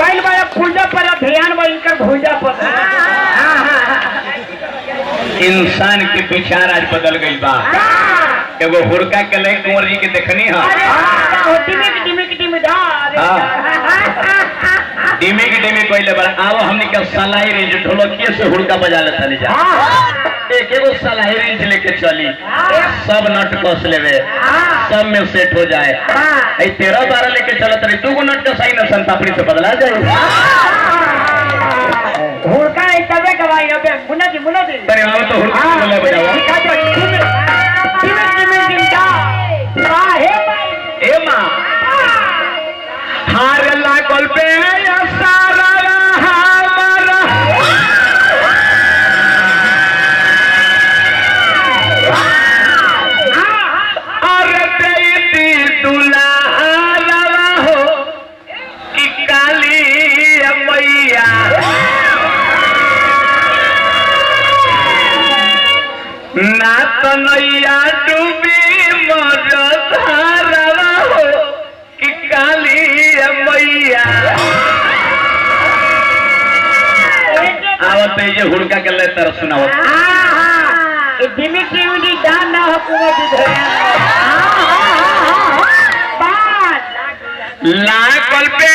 गइल बा पूजा पर ध्यान बा इनकर भूजा पर। इंसान के विचार आज बदल गई बा। एगो हुड़का के ले कुंवर जी के देखनी है डिमिक डिमिक कोइले बार आओ हमने के सलाई रेंज ढोलकिए से हुड़का बजा ले चली जा। एक एगो सलाई रेंज लेके चली सब नट कस लेवे सब में सेट हो जाए। ऐ 13-12 लेके चलत रही 2 गो नट का सही न संतापड़ी से बदला जाए। हुड़का है तबे गवाई अबे मुन्ना जी अरे आओ तो हुड़का बोले बजाओ ए मां हार लागल पे सारा हमारा अरे बेटी दुल्हा हो कि काली मैया ना तो नैया डूबी मरधारा हो कि काली मैया। आवत ये हुड़का के ले तर सुनाओ दिमिक जी दान ना हुकूमत लागल पे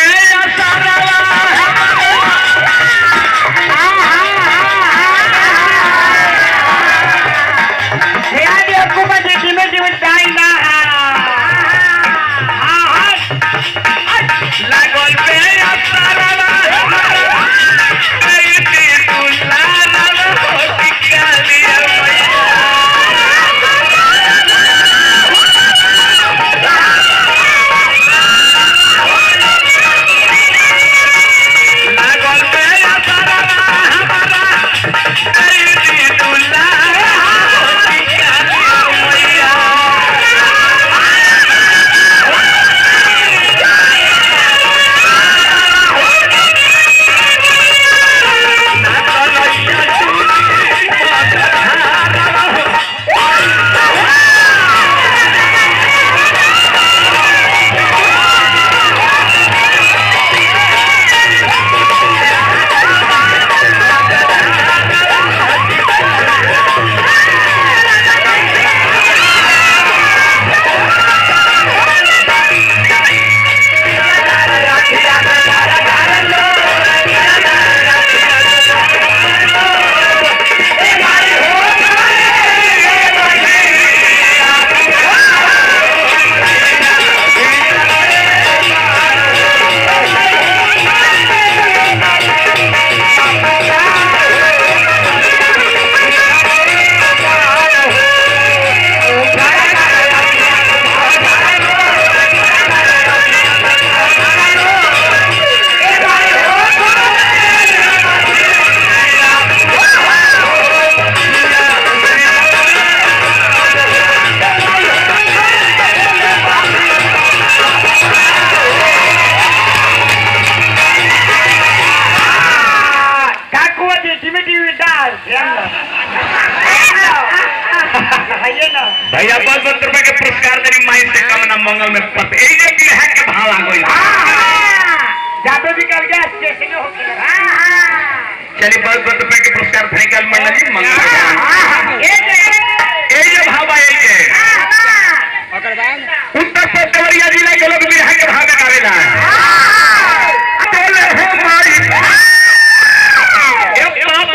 भैया 500 रुपए के पुरस्कार देनी माई से कम ना मंगल में पत ए जे बिरहा के भाव आ गई जाबे भी कर गया स्टेशन हो गया। चलिए 500 रुपए के पुरस्कार साइकिल मंडल जी मंगल ए जे भाव आए के उत्तर से देवरिया जिला के लोग बिरहा के भाव गावेला बोले हो माई ए बाप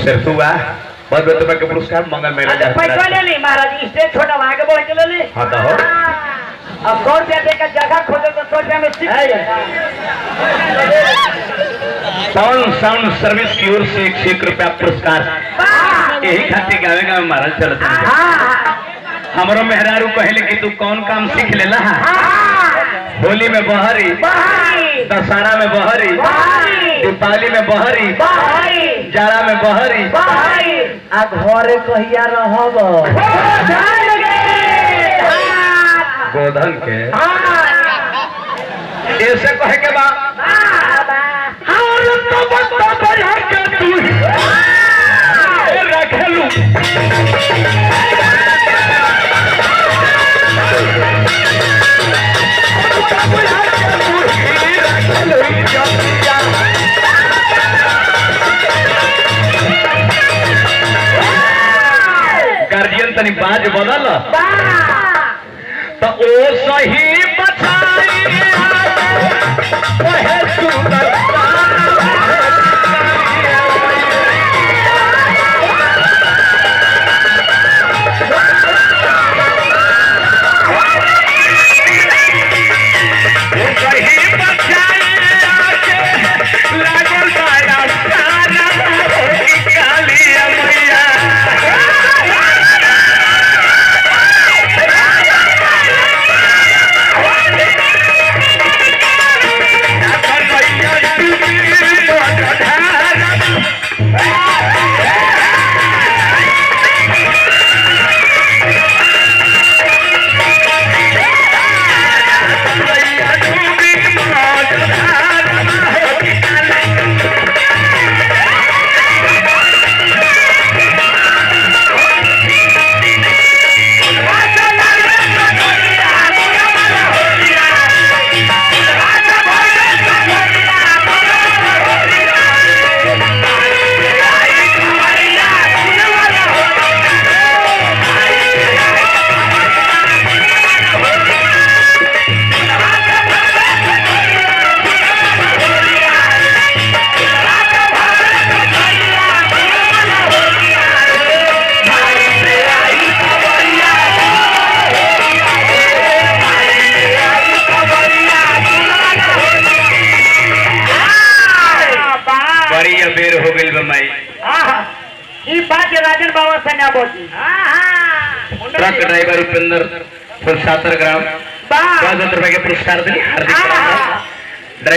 से हुआ बहुत बहुत रुपए के पुरस्कार मंगल मेला जा पैसा ले ली महाराज स्टेज छोटा वहां के बढ़ के ले ली। हाँ तो हो अब 100 रुपया देकर जगह खोजो तो 100 रुपया में सीख साउंड सर्विस की ओर से 1 रुपया पुरस्कार यही खातिर गावे गावे महाराज चलते हमरो मेहरारू कहले कि तू कौन काम सीख लेला होली में बहरी, दशहरा में बहरी, दीपावली में बहरी, जाड़ा में बहरी, आ घरे कहिया रहब गोधन के ऐसे कहे के बा रखेलू गार्जियन तनी बाज बदल तो ओ सही बचाई ओहे सुंदर बेर हो गई बमाई बात राजन बाबा से ना बोली ट्रक ड्राइवर उपेंद्र 7 ग्राम 1000 रुपए के पुरस्कार दिली हार्दिक